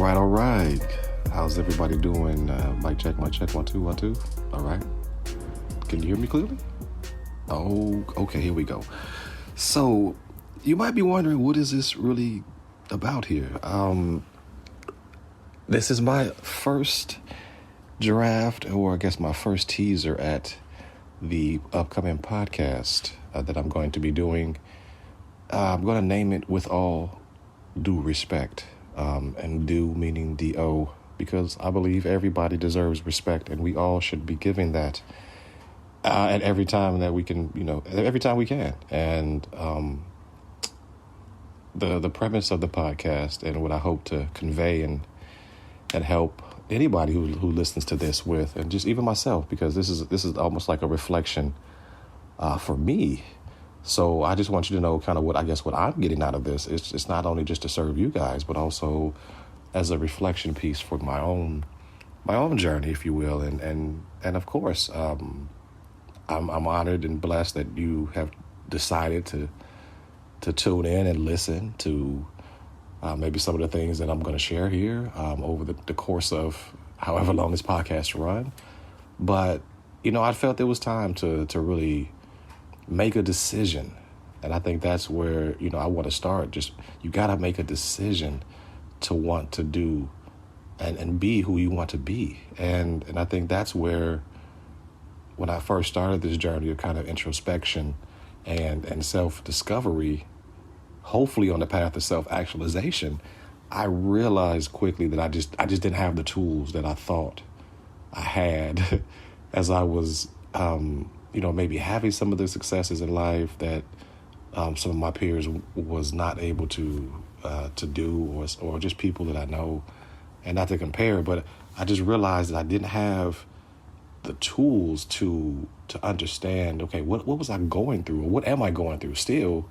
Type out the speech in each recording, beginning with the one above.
All right. How's everybody doing? Mic check, 1, 2, 1, 2. All right. Can you hear me clearly? Oh, okay, here we go. So you might be wondering, what is this really about here? This is my first draft, or I guess my first teaser at the upcoming podcast that I'm going to be doing. I'm going to name it With All Due Respect. And due meaning D-O, because I believe everybody deserves respect, and we all should be giving that at every time that we can, every time we can. And the premise of the podcast and what I hope to convey and help anybody who listens to this with, and just even myself, because this is almost like a reflection for me. So I just want you to know kind of what I'm getting out of this. It's not only just to serve you guys, but also as a reflection piece for my own journey, if you will. And of course, I'm honored and blessed that you have decided to tune in and listen to maybe some of the things that I'm going to share here over the course of however long this podcast run. But, I felt it was time to really make a decision. And I think that's where, I want to start. Just, you got to make a decision to want to do and be who you want to be. And I think that's where, when I first started this journey of kind of introspection and self-discovery, hopefully on the path of self-actualization, I realized quickly that I just didn't have the tools that I thought I had as I was, maybe having some of the successes in life that some of my peers was not able to do, or just people that I know, and not to compare, but I just realized that I didn't have the tools to understand, okay, what was I going through, or what am I going through still,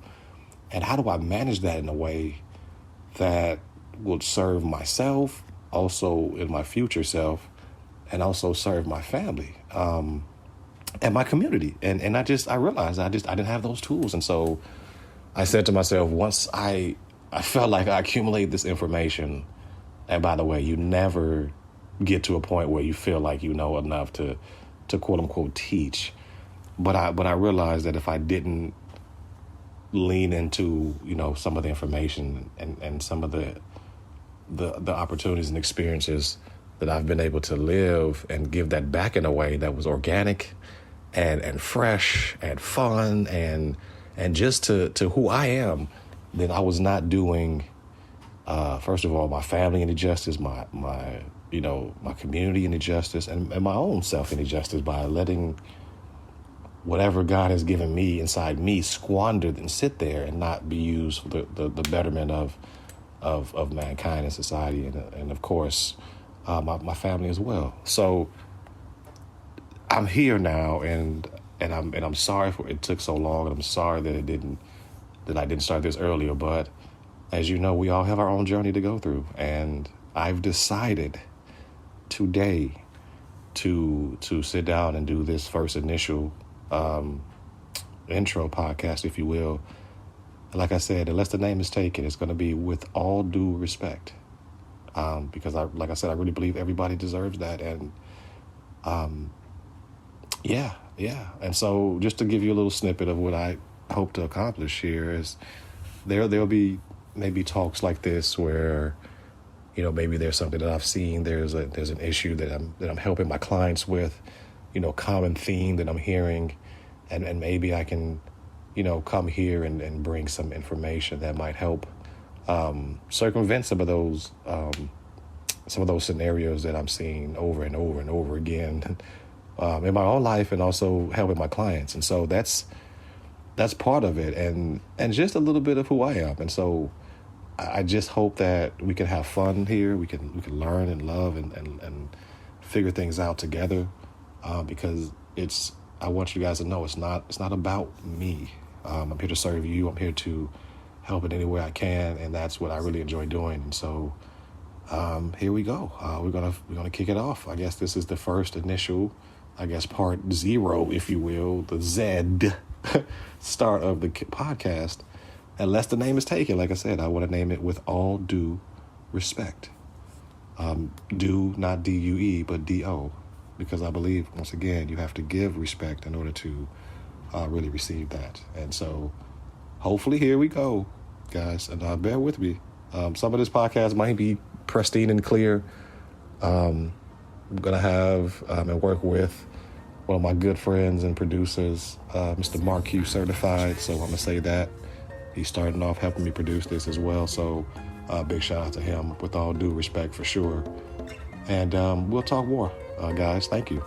and how do I manage that in a way that would serve myself, also in my future self, and also serve my family. And my community. And I realized I didn't have those tools. And so I said to myself, once I felt like I accumulated this information, and by the way, you never get to a point where you feel like you know enough to quote unquote teach. But I realized that if I didn't lean into, some of the information and some of the opportunities and experiences that I've been able to live and give that back in a way that was organic and fresh and fun and just to who I am, then I was not doing, first of all, my family any justice, my community any justice, and my own self any justice by letting whatever God has given me inside me squandered and sit there and not be used for the betterment of mankind and society and of course my family as well. So I'm here now, and I'm sorry for it took so long, and I'm sorry that I didn't start this earlier. But as you know, we all have our own journey to go through, and I've decided today to sit down and do this first initial intro podcast, if you will. Like I said, unless the name is taken, it's going to be With All Due Respect. because like I said, I really believe everybody deserves that. And yeah. And so just to give you a little snippet of what I hope to accomplish here is there'll be maybe talks like this where, maybe there's something that I've seen, there's an issue that I'm helping my clients with, common theme that I'm hearing, and maybe I can, come here and bring some information that might help circumvent some of those scenarios that I'm seeing over and over and over again in my own life, and also helping my clients. And so that's part of it, and just a little bit of who I am. And so I just hope that we can have fun here. We can learn and love and figure things out together, because I want you guys to know it's not about me. I'm here to serve you. I'm here to help in any way I can, and that's what I really enjoy doing. And so here we go. We're gonna kick it off. I guess this is the first initial, part 0, if you will, the Z start of the podcast. Unless the name is taken, like I said, I want to name it With All Due Respect. Do, not D-U-E, but D-O. Because I believe, once again, you have to give respect in order to really receive that. And so, hopefully, here we go, guys. And bear with me. Some of this podcast might be pristine and clear. I'm going to have and work with one of my good friends and producers, Mr. Mark Q Certified. So I'm going to say that. He's starting off helping me produce this as well. So big shout out to him, with all due respect, for sure. And we'll talk more, guys. Thank you.